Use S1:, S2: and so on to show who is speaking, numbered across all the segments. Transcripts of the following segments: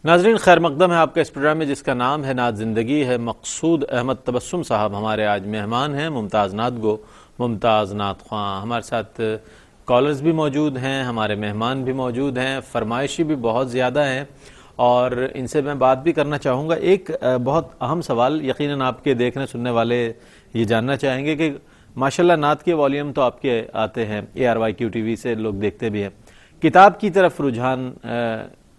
S1: ناظرین، خیر مقدم ہے آپ کا اس پروگرام میں جس کا نام ہے نعت زندگی ہے۔ مقصود احمد تبسم صاحب ہمارے آج مہمان ہیں، ممتاز نعت گو، ممتاز نعت خواں۔ ہمارے ساتھ کالرز بھی موجود ہیں، ہمارے مہمان بھی موجود ہیں، فرمائشی بھی بہت زیادہ ہیں اور ان سے میں بات بھی کرنا چاہوں گا۔ ایک بہت اہم سوال یقیناً آپ کے دیکھنے سننے والے یہ جاننا چاہیں گے کہ ماشاءاللہ نعت کے والیوم تو آپ کے آتے ہیں، ARYQ TV سے لوگ دیکھتے بھی ہیں، کتاب کی طرف رجحان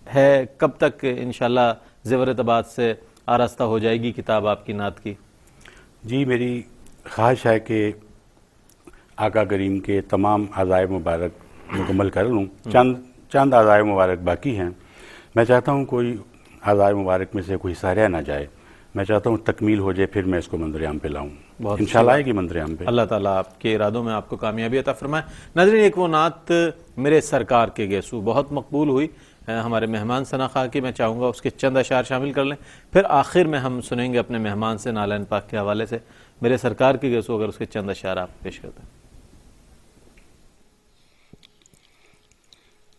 S1: ہے، کب تک انشاءاللہ زیور طباعت سے آراستہ ہو جائے گی کتاب آپ کی نعت کی؟
S2: جی، میری خواہش ہے کہ آقا کریم کے تمام عزائم مبارک مکمل کر لوں۔ چند عزائم مبارک باقی ہیں۔ میں چاہتا ہوں کوئی عزائم مبارک میں سے کوئی حصہ رہ نہ جائے، میں چاہتا ہوں تکمیل ہو جائے، پھر میں اس کو منظر عام پہ لاؤں۔ انشاءاللہ آئے گی منظر عام پہ۔
S1: اللہ تعالیٰ آپ کے ارادوں میں آپ کو کامیابی عطا فرمائے۔ ناظرین، ایک وہ نعت میرے سرکار کے گیسو بہت مقبول ہوئی ہمارے مہمان ثنا خواں کی، میں چاہوں گا اس کے چند اشعار شامل کر لیں، پھر آخر میں ہم سنیں گے اپنے مہمان سے نالین پاک کے حوالے سے میرے سرکار کے گیسو، اگر اس کے چند اشعار آپ پیش کرتے ہیں۔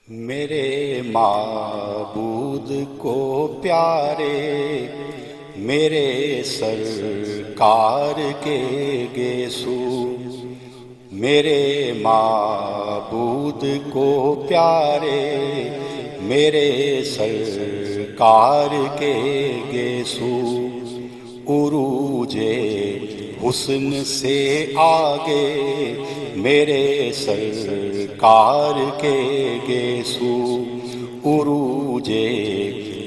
S3: میرے معبود کو پیارے میرے سرکار کے گیسو، میرے معبود کو پیارے میرے سرکار کے گیسو، عروج حسن سے آگے میرے سرکار کے گیسو، عروج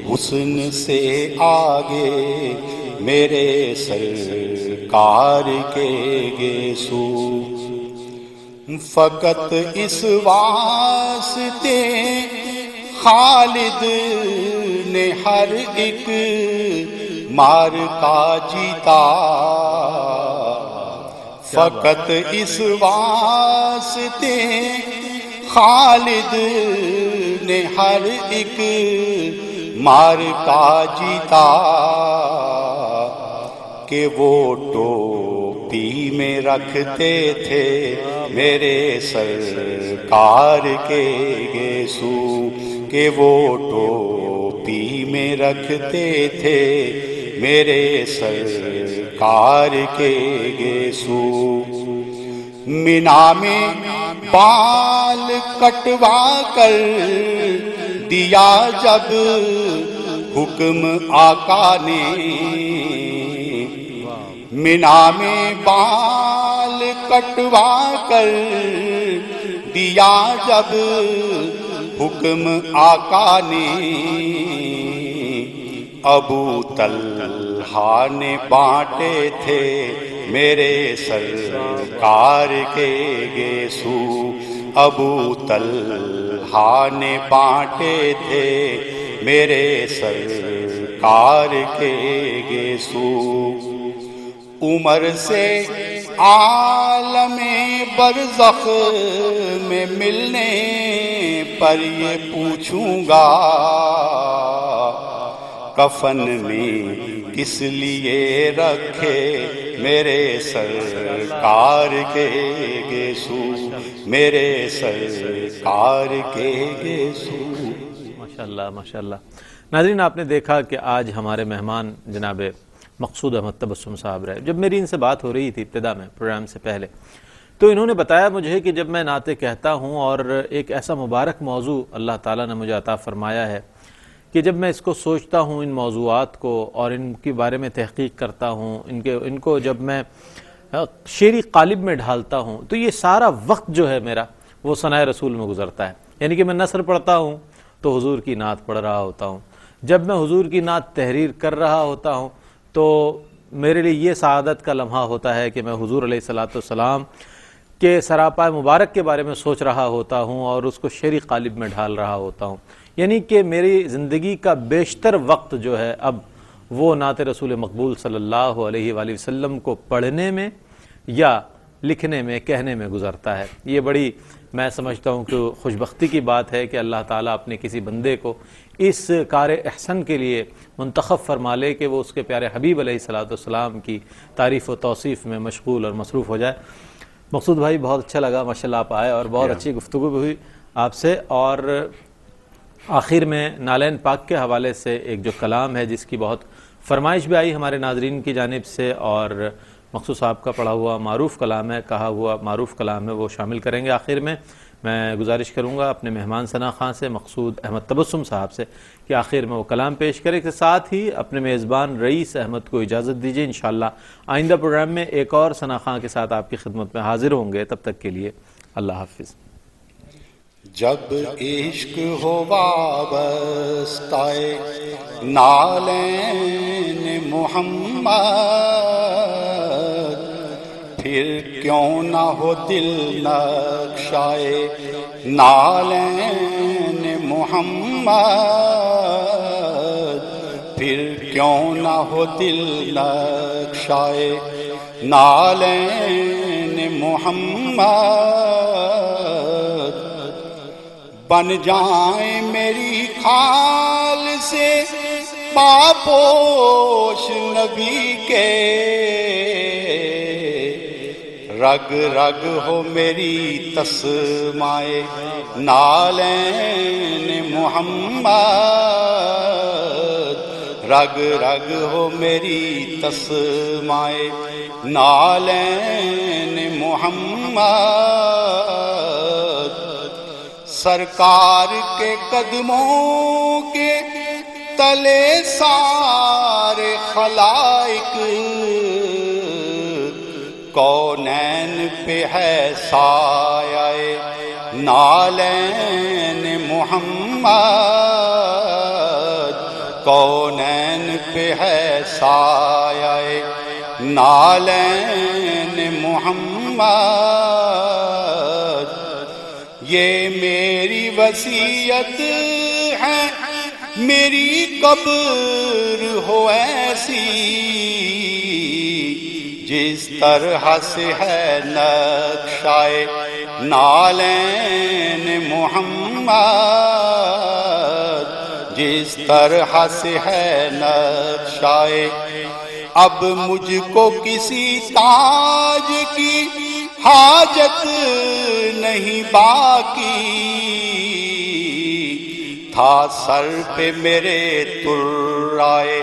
S3: حسن سے آگے میرے سرکار کے گیسو، فقط اس واسطے خالد نے ہر ایک معرکہ جیتا، فقط اس واسطے خالد نے ہر ایک معرکہ جیتا، کہ وہ ٹوپی میں رکھتے تھے میرے سرکار کے گیسو، کہ وہ ٹوپی میں رکھتے تھے میرے سرکار کے گیسو، مینا میں بال کٹوا کر دیا جب حکم آقا نے، مینا میں بال کٹوا کر دیا جب حکم آقا نے، ابو طلحہ نے بانٹے تھے میرے سرکار کے گیسو، ابو طلحہ نے بانٹے تھے میرے سرکار کے گیسو، عمر سے عالم برزخ میں ملنے پر یہ پوچھوں گا، کفن میں کس لیے رکھے میرے سرکار کے گیسو، میرے سرکار کے گیسو۔
S1: ماشاءاللہ ماشاءاللہ۔ ناظرین، آپ نے دیکھا کہ آج ہمارے مہمان جناب مقصود احمد تبسم صاحب رہے۔ جب میری ان سے بات ہو رہی تھی ابتدا میں پروگرام سے پہلے، تو انہوں نے بتایا مجھے کہ جب میں نعتیں کہتا ہوں اور ایک ایسا مبارک موضوع اللہ تعالیٰ نے مجھے عطا فرمایا ہے کہ جب میں اس کو سوچتا ہوں، ان موضوعات کو، اور ان کے بارے میں تحقیق کرتا ہوں، ان کو جب میں شعری قالب میں ڈھالتا ہوں، تو یہ سارا وقت جو ہے میرا وہ ثنائے رسول میں گزرتا ہے۔ یعنی کہ میں نثر پڑھتا ہوں تو حضور کی نعت پڑھ رہا ہوتا ہوں، جب میں حضور کی نعت تحریر کر رہا ہوتا ہوں تو میرے لیے یہ سعادت کا لمحہ ہوتا ہے کہ میں حضور علیہ الصلوۃ والسلام کے سراپائے مبارک کے بارے میں سوچ رہا ہوتا ہوں اور اس کو شعری قالب میں ڈھال رہا ہوتا ہوں۔ یعنی کہ میری زندگی کا بیشتر وقت جو ہے اب وہ نعت رسول مقبول صلی اللہ علیہ وآلہ وسلم کو پڑھنے میں یا لکھنے میں، کہنے میں گزرتا ہے۔ یہ بڑی میں سمجھتا ہوں کہ خوشبختی کی بات ہے کہ اللہ تعالیٰ اپنے کسی بندے کو اس کار احسن کے لیے منتخب فرما لے کہ وہ اس کے پیارے حبیب علیہ الصلوۃ والسلام کی تعریف و توصیف میں مشغول اور مصروف ہو جائے۔ مقصود بھائی بہت اچھا لگا ماشاءاللہ آپ آئے اور بہت اچھی گفتگو بھی ہوئی آپ سے، اور آخر میں نالین پاک کے حوالے سے ایک جو کلام ہے جس کی بہت فرمائش بھی آئی ہمارے ناظرین کی جانب سے، اور مقصود صاحب کا پڑھا ہوا معروف کلام ہے، کہا ہوا معروف کلام ہے، وہ شامل کریں گے آخر میں۔ میں گزارش کروں گا اپنے مہمان ثنا خان سے، مقصود احمد تبسم صاحب سے، کہ آخر میں وہ کلام پیش کرے، کے ساتھ ہی اپنے میزبان رئیس احمد کو اجازت دیجیے۔ انشاءاللہ آئندہ پروگرام میں ایک اور ثنا خان کے ساتھ آپ کی خدمت میں حاضر ہوں گے، تب تک کے لیے اللہ حافظ۔
S3: جب عشق ہو وابستہ نالین محمد، پھر کیوں نہ ہو دل نقشائے نالین محمد، پھر کیوں نہ ہو دل نقشائے نالین محمد، بن جائیں میری کھال سے پاپوش نبی کے، رگ رگ ہو میری تسمائے نالین محمد، رگ رگ ہو میری تسمائے نالین محمد، سرکار کے قدموں کے تلے سارے خلائق، کونین پہ ہے سایہ نالین محمد، کونین پہ ہے سایہ نالین محمد، یہ میری وصیت ہے میری قبر ہو ایسی، جس طرح سے ہے نقشائے نالین محمد، جس طرح سے ہے نقشائے، اب مجھ کو کسی تاج کی حاجت نہیں باقی، تھا سر پہ میرے ترائے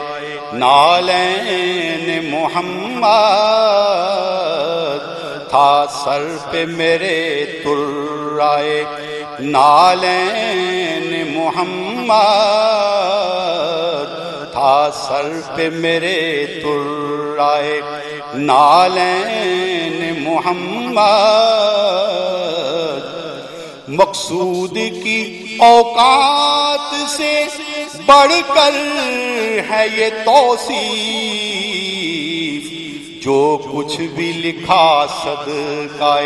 S3: نالین محمد، تھا سر پہ میرے ترائے نالین محمد، تھا سر پہ میرے ترائے نالین محمد، مقصود کی اوقات سے بڑھ کر ہے یہ توصیف، جو کچھ بھی لکھا صدقہ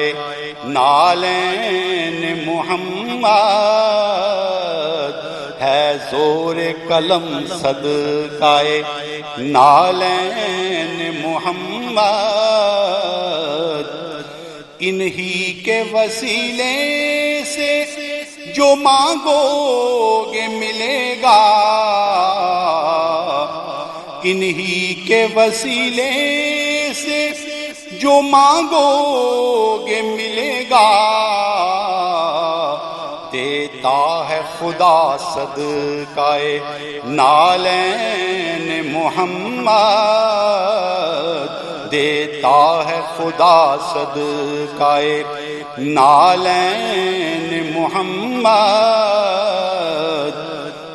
S3: نالین محمد، ہے زور قلم صدقہ نالین محمد، انہی کے وسیلے سے جو مانگو گے ملے گا، انہی کے وسیلے سے جو مانگو گے ملے گا، دیتا ہے خدا صدقہ نالین محمد، دیتا ہے خدا صدقہ نالین محمد،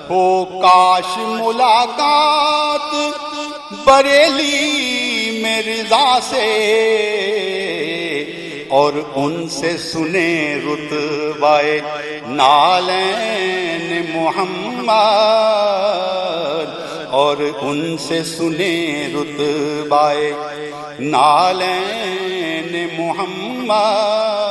S3: ہو کاش ملاقات بریلی میں رضا سے، اور ان سے سنے رتبہ نالین محمد، اور ان سے سنے رتبہ نالین محمد،